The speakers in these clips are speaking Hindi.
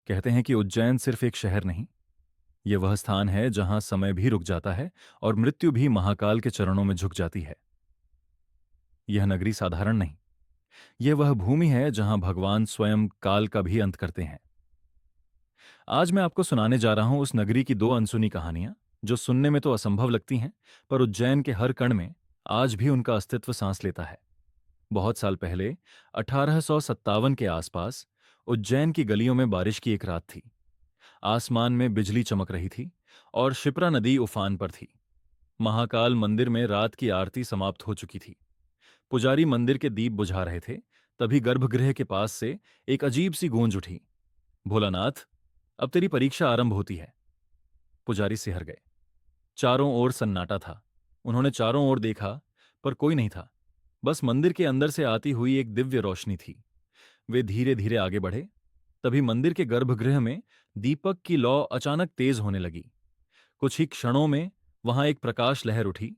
कहते हैं कि उज्जैन सिर्फ एक शहर नहीं, ये वह स्थान है जहां समय भी रुक जाता है और मृत्यु भी महाकाल के चरणों में झुक जाती है। यह नगरी साधारण नहीं, यह वह भूमि है जहां भगवान स्वयं काल का भी अंत करते हैं। आज मैं आपको सुनाने जा रहा हूं उस नगरी की दो अनसुनी कहानियां, जो सुनने में तो असंभव लगती हैं, पर उज्जैन के हर कण में आज भी उनका अस्तित्व सांस लेता है। बहुत साल पहले 1857 के आसपास उज्जैन की गलियों में बारिश की एक रात थी। आसमान में बिजली चमक रही थी और शिप्रा नदी उफान पर थी। महाकाल मंदिर में रात की आरती समाप्त हो चुकी थी। पुजारी मंदिर के दीप बुझा रहे थे। तभी गर्भगृह के पास से एक अजीब सी गूंज उठी, भोलानाथ, अब तेरी परीक्षा आरंभ होती है। पुजारी सिहर गए। चारों ओर सन्नाटा था। उन्होंने चारों ओर देखा, पर कोई नहीं था। बस मंदिर के अंदर से आती हुई एक दिव्य रोशनी थी। वे धीरे धीरे आगे बढ़े। तभी मंदिर के गर्भगृह में दीपक की लौ अचानक तेज होने लगी। कुछ ही क्षणों में वहां एक प्रकाश लहर उठी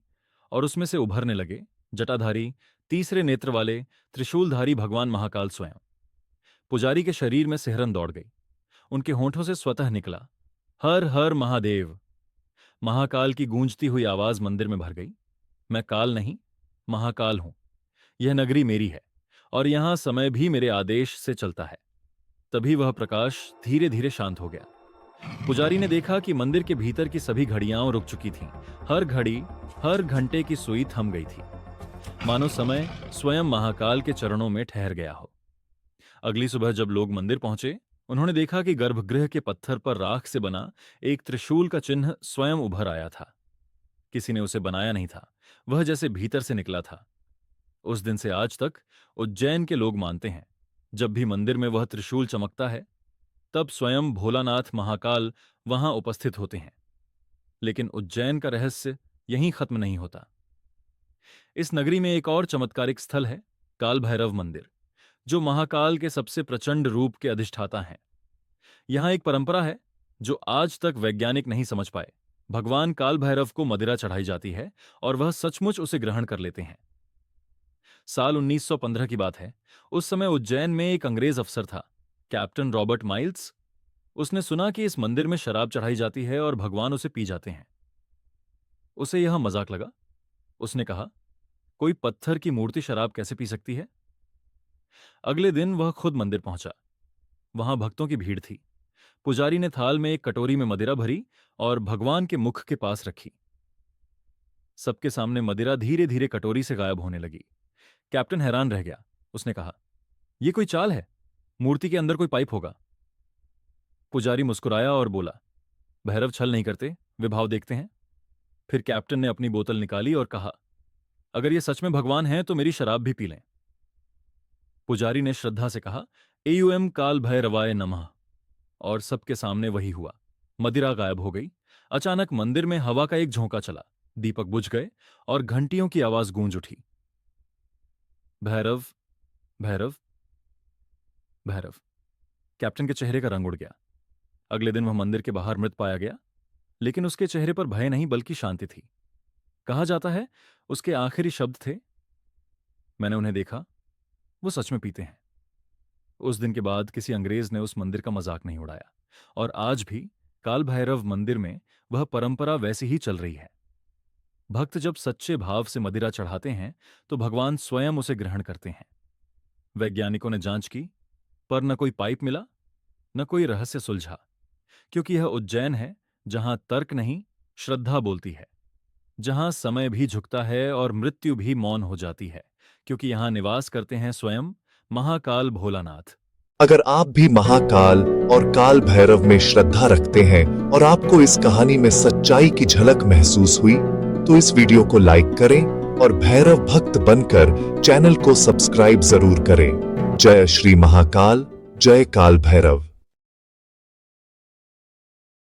और उसमें से उभरने लगे जटाधारी, तीसरे नेत्र वाले, त्रिशूलधारी भगवान महाकाल स्वयं। पुजारी के शरीर में सिहरन दौड़ गई। उनके होंठों से स्वतः निकला, हर हर महादेव। महाकाल की गूंजती हुई आवाज मंदिर में भर गई। मैं काल नहीं, महाकाल हूं। यह नगरी मेरी है और यहां समय भी मेरे आदेश से चलता है। तभी वह प्रकाश धीरे धीरे शांत हो गया। पुजारी ने देखा कि मंदिर के भीतर की सभी घड़ियां रुक चुकी थीं। हर घड़ी, हर घंटे की सुई थम गई थी, मानो समय स्वयं महाकाल के चरणों में ठहर गया हो। अगली सुबह जब लोग मंदिर पहुंचे, उन्होंने देखा कि गर्भगृह के पत्थर पर राख से बना एक त्रिशूल का चिन्ह स्वयं उभर आया था। किसी ने उसे बनाया नहीं था, वह जैसे भीतर से निकला था। उस दिन से आज तक उज्जैन के लोग मानते हैं, जब भी मंदिर में वह त्रिशूल चमकता है, तब स्वयं भोलानाथ महाकाल वहां उपस्थित होते हैं। लेकिन उज्जैन का रहस्य यहीं खत्म नहीं होता। इस नगरी में एक और चमत्कारिक स्थल है, काल भैरव मंदिर, जो महाकाल के सबसे प्रचंड रूप के अधिष्ठाता हैं। यहां एक परंपरा है जो आज तक वैज्ञानिक नहीं समझ पाए। भगवान काल भैरव को मदिरा चढ़ाई जाती है और वह सचमुच उसे ग्रहण कर लेते हैं। साल 1915 की बात है। उस समय उज्जैन में एक अंग्रेज अफसर था, कैप्टन रॉबर्ट माइल्स। उसने सुना कि इस मंदिर में शराब चढ़ाई जाती है और भगवान उसे पी जाते हैं। उसे यह मजाक लगा। उसने कहा, कोई पत्थर की मूर्ति शराब कैसे पी सकती है? अगले दिन वह खुद मंदिर पहुंचा। वहां भक्तों की भीड़ थी। पुजारी ने थाल में एक कटोरी में मदिरा भरी और भगवान के मुख के पास रखी। सबके सामने मदिरा धीरे धीरे कटोरी से गायब होने लगी। कैप्टन हैरान रह गया। उसने कहा, यह कोई चाल है, मूर्ति के अंदर कोई पाइप होगा। पुजारी मुस्कुराया और बोला, भैरव छल नहीं करते, वे भाव देखते हैं। फिर कैप्टन ने अपनी बोतल निकाली और कहा, अगर ये सच में भगवान हैं तो मेरी शराब भी पी लें। पुजारी ने श्रद्धा से कहा, एयूएम काल भैरवाय नमः, और सबके सामने वही हुआ। मदिरा गायब हो गई। अचानक मंदिर में हवा का एक झोंका चला, दीपक बुझ गए और घंटियों की आवाज गूंज उठी, भैरव, भैरव, भैरव। कैप्टन के चेहरे का रंग उड़ गया। अगले दिन वह मंदिर के बाहर मृत पाया गया, लेकिन उसके चेहरे पर भय नहीं बल्कि शांति थी। कहा जाता है उसके आखिरी शब्द थे, मैंने उन्हें देखा, वो सच में पीते हैं। उस दिन के बाद किसी अंग्रेज ने उस मंदिर का मजाक नहीं उड़ाया और आज भी काल भैरव मंदिर में वह परंपरा वैसी ही चल रही है। भक्त जब सच्चे भाव से मदिरा चढ़ाते हैं तो भगवान स्वयं उसे ग्रहण करते हैं। वैज्ञानिकों ने जांच की, पर न कोई पाइप मिला, न कोई रहस्य सुलझा, क्योंकि यह उज्जैन है जहां तर्क नहीं, श्रद्धा बोलती है, जहां समय भी झुकता है और मृत्यु भी मौन हो जाती है, क्योंकि यहां निवास करते हैं स्वयं महाकाल भोलानाथ। अगर आप भी महाकाल और काल भैरव में श्रद्धा रखते हैं और आपको इस कहानी में सच्चाई की झलक महसूस हुई, तो इस वीडियो को लाइक करें और भैरव भक्त बनकर चैनल को सब्सक्राइब जरूर करें। जय श्री महाकाल, जय काल भैरव।